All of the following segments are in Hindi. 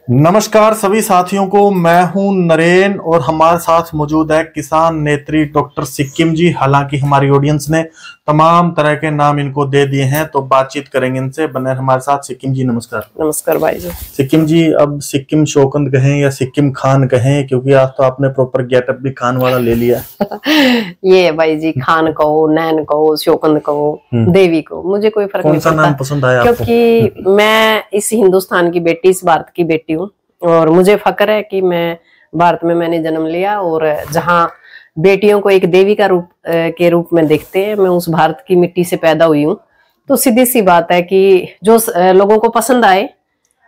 नमस्कार सभी साथियों को। मैं हूं नरेन और हमारे साथ मौजूद है किसान नेत्री डॉक्टर सिक्किम जी। हालांकि हमारी ऑडियंस ने तमाम तरह के नाम इनको दे दिए हैं, तो बातचीत करेंगे इनसे। बने हमारे साथ। सिक्किम जी नमस्कार। नमस्कार भाई जी। सिक्किम जी, अब सिक्किम शौकंद कहें या सिक्किम खान कहें, क्योंकि आज तो आपने प्रॉपर गेटअप भी खान वाला ले लिया। ये भाई जी, खान कहो, नैन कहो, शौकंद कहो, देवी को, मुझे कोई फर्क नहीं पड़ता। कौन सा नाम पसंद आया आपको? क्योंकि मैं इस हिंदुस्तान की बेटी, इस भारत की बेटी हूँ और मुझे फक्र है कि मैं भारत में मैंने जन्म लिया। और जहाँ बेटियों को एक देवी का रूप के रूप में देखते हैं, मैं उस भारत की मिट्टी से पैदा हुई हूँ। तो सीधी सी बात है कि जो लोगों को पसंद आए,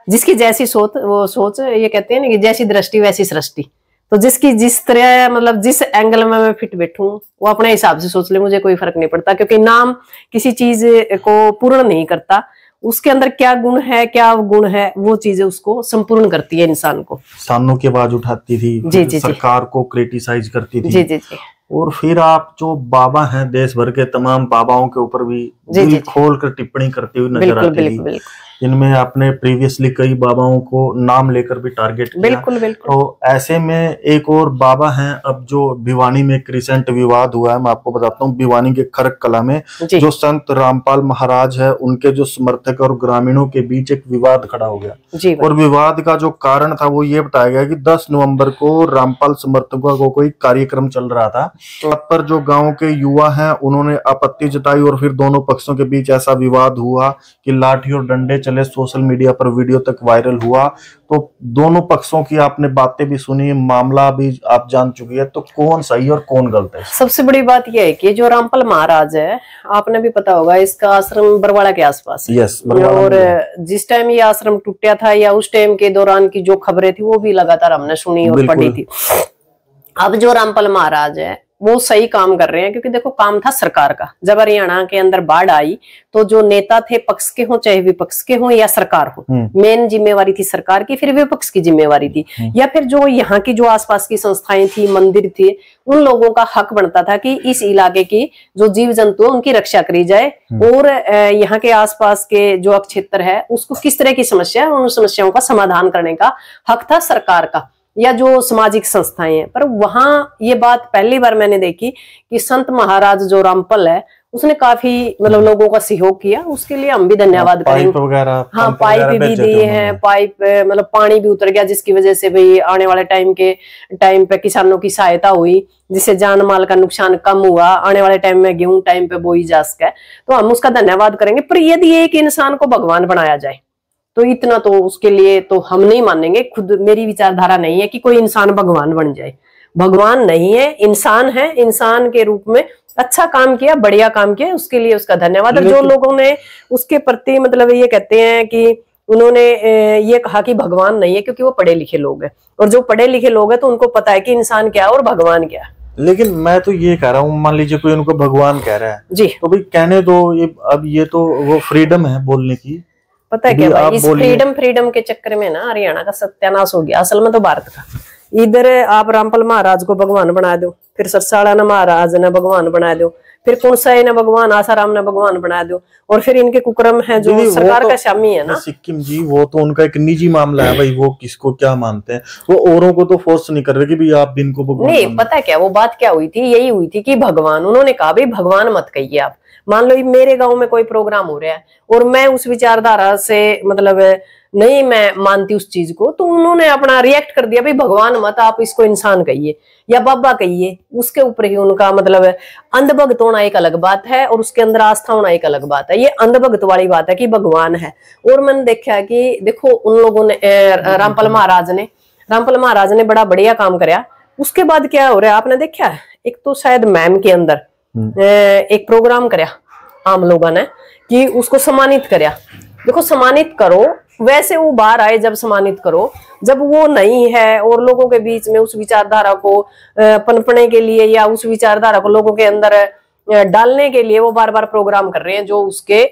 जिसकी जैसी सोच वो सोच, ये कहते हैं ना कि जैसी दृष्टि वैसी सृष्टि। तो जिसकी जिस तरह, मतलब जिस एंगल में मैं फिट बैठूं, वो अपने हिसाब से सोच ले, मुझे कोई फर्क नहीं पड़ता। क्योंकि नाम किसी चीज को पूर्ण नहीं करता, उसके अंदर क्या गुण है, क्या गुण है, वो चीजें उसको संपूर्ण करती है इंसान को। सानों की आवाज उठाती थी, जी, सरकार को क्रिटिसाइज करती थी। जी। और फिर आप जो बाबा हैं, देश भर के तमाम बाबाओं के ऊपर भी दिल खोल कर टिप्पणी करते हुए नजर आती थी। इनमें आपने प्रीवियसली कई बाबाओं को नाम लेकर भी टारगेट किया। बिल्कुल। तो ऐसे में एक और बाबा हैं, अब जो भिवानी में एक रिसेंट विवाद हुआ है, मैं आपको बताता हूँ। भिवानी के खरक कला में जो संत रामपाल महाराज है, उनके जो समर्थक और ग्रामीणों के बीच एक विवाद खड़ा हो गया। और विवाद का जो कारण था वो ये बताया गया कि 10 नवंबर को रामपाल समर्थकों को कोई कार्यक्रम चल रहा था, पर जो गांव के युवा हैं उन्होंने आपत्ति जताई और फिर दोनों पक्षों के बीच ऐसा विवाद हुआ कि लाठी और डंडे चले। सोशल मीडिया पर वीडियो तक वायरल हुआ। तो दोनों पक्षों की आपने बातें भी सुनी, मामला भी आप जान चुकी है। तो कौन सही और कौन गलत है? सबसे बड़ी बात यह है कि जो रामपाल महाराज है, आपने भी पता होगा, इसका आश्रम बरवाड़ा के आसपास है। यस, और जिस टाइम ये आश्रम टूटा था या उस टाइम के दौरान की जो खबरें थी वो भी लगातार हमने सुनी और पढ़ी थी। अब जो रामपाल महाराज है वो सही काम कर रहे हैं, क्योंकि देखो काम था सरकार का। जब हरियाणा के अंदर बाढ़ आई तो जो नेता थे, पक्ष के हो चाहे विपक्ष के हो या सरकार हो, मेन जिम्मेवारी थी सरकार की, फिर विपक्ष की जिम्मेवारी थी, या फिर जो यहाँ की जो आसपास की संस्थाएं थी, मंदिर थे, उन लोगों का हक बनता था कि इस इलाके की जो जीव जंतु है उनकी रक्षा करी जाए। और यहाँ के आसपास के जो क्षेत्र है उसको किस तरह की समस्या है, उन समस्याओं का समाधान करने का हक था सरकार का या जो सामाजिक संस्थाएं हैं। पर वहां ये बात पहली बार मैंने देखी कि संत महाराज जो रामपाल है उसने काफी मतलब लोगों का सहयोग किया। उसके लिए हम भी धन्यवाद करेंगे। हाँ, पाइप भी दिए हैं, पाइप मतलब पानी भी उतर गया, जिसकी वजह से भाई आने वाले टाइम पे किसानों की सहायता हुई, जिससे जान माल का नुकसान कम हुआ। आने वाले टाइम में गेहूं टाइम पे बोई जा सके, तो हम उसका धन्यवाद करेंगे। पर यदि एक इंसान को भगवान बनाया जाए तो इतना तो उसके लिए तो हम नहीं मानेंगे। खुद मेरी विचारधारा नहीं है कि कोई इंसान भगवान बन जाए। भगवान नहीं है, इंसान है। इंसान के रूप में अच्छा काम किया, बढ़िया काम किया, उसके लिए उसका धन्यवाद। और जो लोगों ने उसके प्रति मतलब ये कहते हैं कि उन्होंने ये कहा कि भगवान नहीं है, क्योंकि वो पढ़े लिखे लोग हैं, और जो पढ़े लिखे लोग हैं तो उनको पता है कि इंसान क्या है और भगवान क्या है। लेकिन मैं तो ये कह रहा हूँ, मान लीजिए कोई उनको भगवान कह रहा है जी, तो भाई कहने दो। अब ये तो वो फ्रीडम है बोलने की। पता है क्या भाई, इस फ्रीडम के चक्कर में ना हरियाणा का सत्यानाश हो गया। असल में तो भारत का। इधर आप रामपाल महाराज को भगवान बना दो, फिर सरसाड़ा ने महाराज ने भगवान बना दो, फिर कुंसाई ने भगवान, आसाराम ने भगवान बना दो, और फिर इनके कुकरम है जो सरकार का शामी है ना। सिक्किम जी, वो तो उनका एक निजी मामला है भाई, वो किसको क्या मानते हैं। वो औरों को तो फोर्स नहीं कर रहे कि भाई आप भी इनको भगवान नहीं। पता है क्या वो बात क्या हुई थी? यही हुई थी कि भगवान, उन्होंने कहा भाई भगवान मत कहिए आप। मान लो मेरे गांव में कोई प्रोग्राम हो रहा है और मैं उस विचारधारा से मतलब नहीं मैं मानती उस चीज को, तो उन्होंने अपना रिएक्ट कर दिया भाई भगवान मत, आप इसको इंसान कहिए या बाबा कहिए। उसके ऊपर ही उनका मतलब अंधभक्त होना एक अलग बात है और उसके अंदर आस्था होना एक अलग बात है। ये अंधभक्त वाली बात है कि भगवान है। और मैंने देखा कि देखो उन लोगों ने रामपाल महाराज ने बड़ा बढ़िया काम कराया। उसके बाद क्या हो रहा है आपने देखा है? एक तो शायद मैम के अंदर एक प्रोग्राम करया आम लोगों ने कि उसको सम्मानित करया। देखो सम्मानित करो, वैसे वो बाहर आए जब सम्मानित करो, जब वो नहीं है और लोगों के बीच में उस विचारधारा को पनपने के लिए या उस विचारधारा को लोगों के अंदर डालने के लिए वो बार बार प्रोग्राम कर रहे हैं जो उसके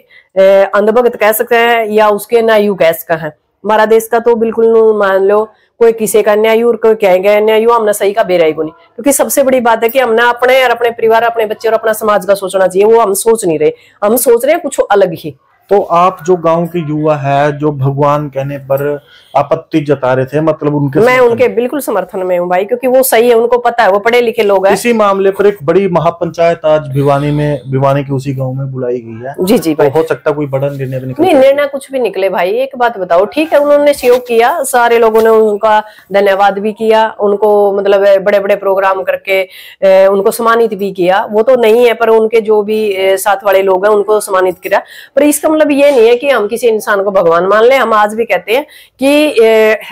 अंधभक्त कह सकते हैं या उसके न्यायु कह सकते हैं। हमारा देश का तो बिल्कुल मान लो कोई किसी का न्यायु और कोई कहेंगे न्यायु, हमने सही का बेराई को नहीं। क्योंकि सबसे बड़ी बात है कि हमने अपने और अपने परिवार, अपने बच्चे और अपना समाज का सोचना चाहिए। वो हम सोच नहीं रहे, हम सोच रहे हैं कुछ अलग ही। तो आप जो गांव के युवा है, जो भगवान कहने पर आपत्ति जता रहे थे, मतलब मैं उनके बिल्कुल समर्थन में हूँ भाई, क्योंकि वो सही है, उनको पता है, वो पढ़े लिखे लोग हैं। इसी मामले पर एक बड़ी महापंचायत आज भिवानी के उसी गांव में बुलाई गई है। जी जी भाई। तो हो सकता है कोई बड़ा निर्णय निकले। नहीं, निर्णय कुछ भी निकले भाई। एक बात बताओ, ठीक है उन्होंने सहयोग किया, सारे लोगों ने उनका धन्यवाद भी किया, उनको मतलब बड़े बड़े प्रोग्राम करके उनको सम्मानित भी किया, वो तो नहीं है, पर उनके जो भी साथ वाले लोग हैं उनको सम्मानित किया। पर इसका मतलब ये नहीं है कि हम किसी इंसान को भगवान मान लें। हम आज भी कहते हैं कि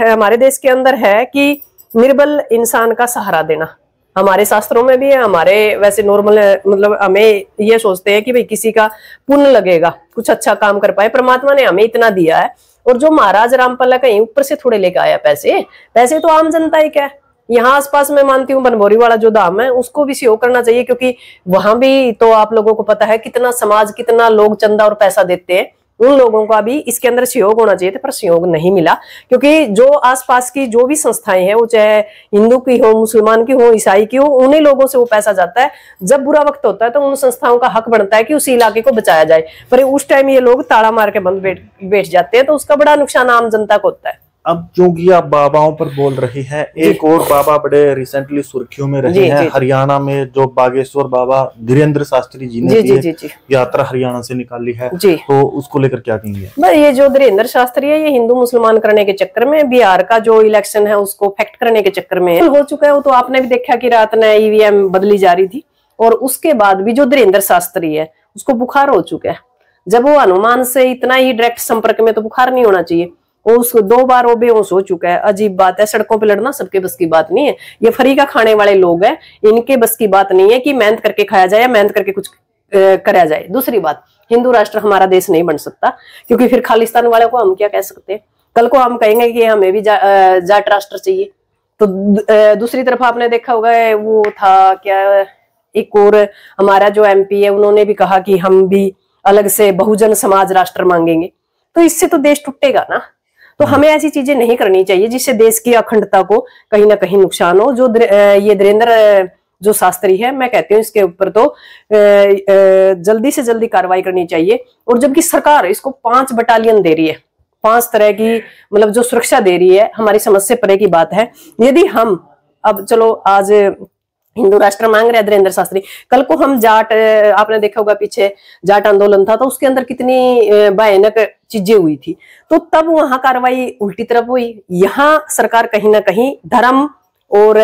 हमारे देश के अंदर है कि निर्बल इंसान का सहारा देना, हमारे शास्त्रों में भी है, हमारे वैसे नॉर्मल मतलब हमें ये सोचते हैं कि भाई किसी का पुण्य लगेगा, कुछ अच्छा काम कर पाए। परमात्मा ने हमें इतना दिया है, और जो महाराज रामपाल कहीं ऊपर से थोड़े लेकर आया पैसे तो आम जनता ही क्या है। यहाँ आसपास मैं मानती हूँ बनभौरी वाला जो धाम है उसको भी सहयोग करना चाहिए, क्योंकि वहां भी तो आप लोगों को पता है कितना समाज, कितना लोग चंदा और पैसा देते हैं। उन लोगों का भी इसके अंदर सहयोग होना चाहिए था, पर सहयोग नहीं मिला, क्योंकि जो आसपास की जो भी संस्थाएं हैं, वो चाहे हिंदू की हो, मुसलमान की हो, ईसाई की हो, उन्हीं लोगों से वो पैसा जाता है। जब बुरा वक्त होता है तो उन संस्थाओं का हक बनता है कि उस इलाके को बचाया जाए, पर उस टाइम ये लोग ताला मार के बंद बैठ जाते हैं, तो उसका बड़ा नुकसान आम जनता को होता है। अब क्योंकि आप बाबाओं पर बोल रही हैं, एक और बाबा बड़े रिसेंटली सुर्खियों में रहे हैं हरियाणा में, जो बागेश्वर बाबा धीरेन्द्र शास्त्री जी ने यात्रा हरियाणा से निकाली है, तो उसको लेकर क्या कहेंगे? ये जो धीरेन्द्र शास्त्री है, ये हिंदू मुसलमान करने के चक्कर में, बिहार का जो इलेक्शन है उसको फैक्ट करने के चक्कर में हो चुका है। वो तो आपने भी देखा कि रात में ईवीएम बदली जा रही थी, और उसके बाद भी जो धीरेन्द्र शास्त्री है उसको बुखार हो चुका है। जब वो हनुमान से इतना ही डायरेक्ट संपर्क में, तो बुखार नहीं होना चाहिए। उसको 2 बार वो बेहोश हो चुका है। अजीब बात है, सड़कों पे लड़ना सबके बस की बात नहीं है। ये फ्री का खाने वाले लोग हैं, इनके बस की बात नहीं है कि मेहनत करके खाया जाए या मेहनत करके कुछ करा जाए। दूसरी बात, हिंदू राष्ट्र हमारा देश नहीं बन सकता, क्योंकि फिर खालिस्तान वाले को हम क्या कह सकते हैं। कल को हम कहेंगे कि हमें भी जाट राष्ट्र चाहिए, तो दूसरी तरफ आपने देखा होगा, वो था क्या, एक और हमारा जो MP है, उन्होंने भी कहा कि हम भी अलग से बहुजन समाज राष्ट्र मांगेंगे। तो इससे तो देश टूटेगा ना। तो हमें ऐसी चीजें नहीं करनी चाहिए जिससे देश की अखंडता को कहीं ना कहीं नुकसान हो। जो ये धीरेन्द्र जो शास्त्री है, मैं कहती हूँ इसके ऊपर तो जल्दी से जल्दी कार्रवाई करनी चाहिए। और जबकि सरकार इसको 5 बटालियन दे रही है, 5 तरह की मतलब जो सुरक्षा दे रही है, हमारी समझ से परे की बात है। यदि हम अब चलो आज हिंदू राष्ट्र मांग रहे हैं धीरेन्द्र शास्त्री, कल को हम जाट, आपने देखा होगा पीछे जाट आंदोलन था, तो उसके अंदर कितनी भयानक चीजें हुई थी, तो तब वहां कार्रवाई उल्टी तरफ हुई। यहाँ सरकार कहीं ना कहीं धर्म और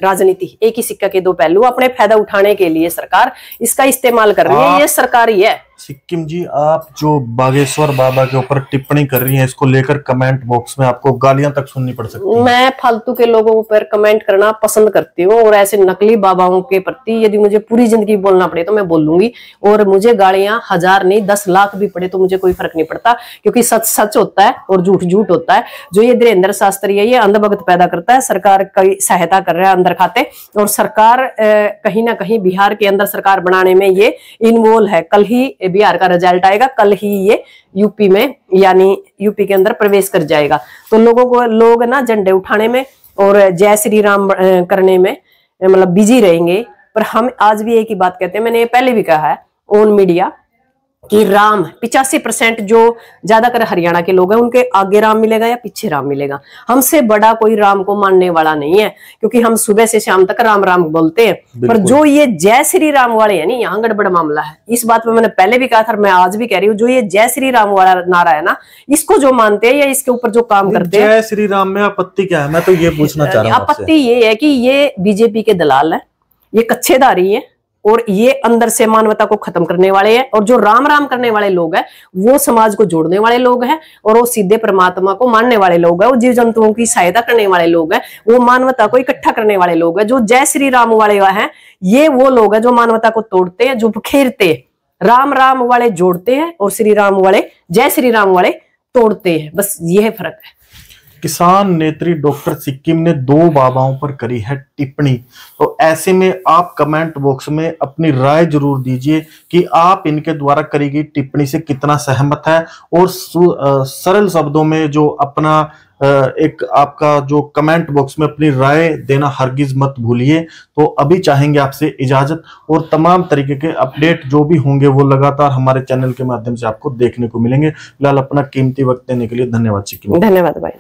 राजनीति एक ही सिक्का के 2 पहलू, अपने फायदा उठाने के लिए सरकार इसका इस्तेमाल कर रही है। ये सरकार ही है। सिक्किम जी, आप जो बागेश्वर बाबा के ऊपर टिप्पणी कर रही हैं, इसको लेकर कमेंट बॉक्स में आपको गालियां तक सुननी पड़ सकती है। मैं फालतू के लोगों पर कमेंट करना पसंद करती हूँ, और ऐसे नकली बाबाओं के प्रति यदि मुझे पूरी जिंदगी बोलना पड़े तो मैं बोलूंगी, और मुझे गालियां 1000 नहीं 10 लाख भी पड़े तो मुझे कोई फर्क नहीं पड़ता, क्योंकि सच सच होता है और झूठ झूठ होता है। जो ये धीरेन्द्र शास्त्री है, ये अंधभक्त पैदा करता है, सरकार की सहायता कर रहा है अंदर खाते, और सरकार कहीं ना कहीं बिहार के अंदर सरकार बनाने में ये इन्वॉल्व है। कल ही बिहार का रिजल्ट आएगा, कल ही ये यूपी में, यानी यूपी के अंदर प्रवेश कर जाएगा। तो लोग ना झंडे उठाने में और जय श्री राम करने में मतलब बिजी रहेंगे। पर हम आज भी एक ही बात कहते हैं, मैंने पहले भी कहा है ऑन मीडिया, कि राम 85% जो ज्यादातर हरियाणा के लोग हैं, उनके आगे राम मिलेगा या पीछे राम मिलेगा। हमसे बड़ा कोई राम को मानने वाला नहीं है, क्योंकि हम सुबह से शाम तक राम राम बोलते हैं। पर जो ये जय श्री राम वाले हैं, नहीं, यहाँ गड़बड़ मामला है। इस बात में मैंने पहले भी कहा था, मैं आज भी कह रही हूँ, जो ये जय श्री राम वाला नारा है ना, इसको जो मानते हैं या इसके ऊपर जो काम करते हैं। जय श्री राम में आपत्ति क्या है? मैं तो ये पूछना चाह रहा हूँ। आपत्ति ये है कि ये बीजेपी के दलाल है, ये कच्छेदारी है, और ये अंदर से मानवता को खत्म करने वाले हैं। और जो राम राम करने वाले लोग हैं, वो समाज को जोड़ने वाले लोग हैं, और वो सीधे परमात्मा को मानने वाले लोग हैं, वो जीव जंतुओं की सहायता करने वाले लोग हैं, वो मानवता को इकट्ठा करने वाले लोग हैं। जो जय श्री राम वाले हैं, ये वो लोग हैं जो मानवता को तोड़ते हैं, जो बिखेरते हैं। राम राम वाले जोड़ते हैं और श्री राम वाले, जय श्री राम वाले तोड़ते हैं। बस यह फर्क है। किसान नेत्री डॉक्टर सिक्किम ने 2 बाबाओं पर करी है टिप्पणी, तो ऐसे में आप कमेंट बॉक्स में अपनी राय जरूर दीजिए कि आप इनके द्वारा करी गई टिप्पणी से कितना सहमत है, और सरल शब्दों में जो अपना एक आपका जो कमेंट बॉक्स में अपनी राय देना हरगिज मत भूलिए। तो अभी चाहेंगे आपसे इजाजत, और तमाम तरीके के अपडेट जो भी होंगे वो लगातार हमारे चैनल के माध्यम से आपको देखने को मिलेंगे। फिलहाल अपना कीमती वक्त देने के लिए धन्यवाद सिक्किम। धन्यवाद भाई।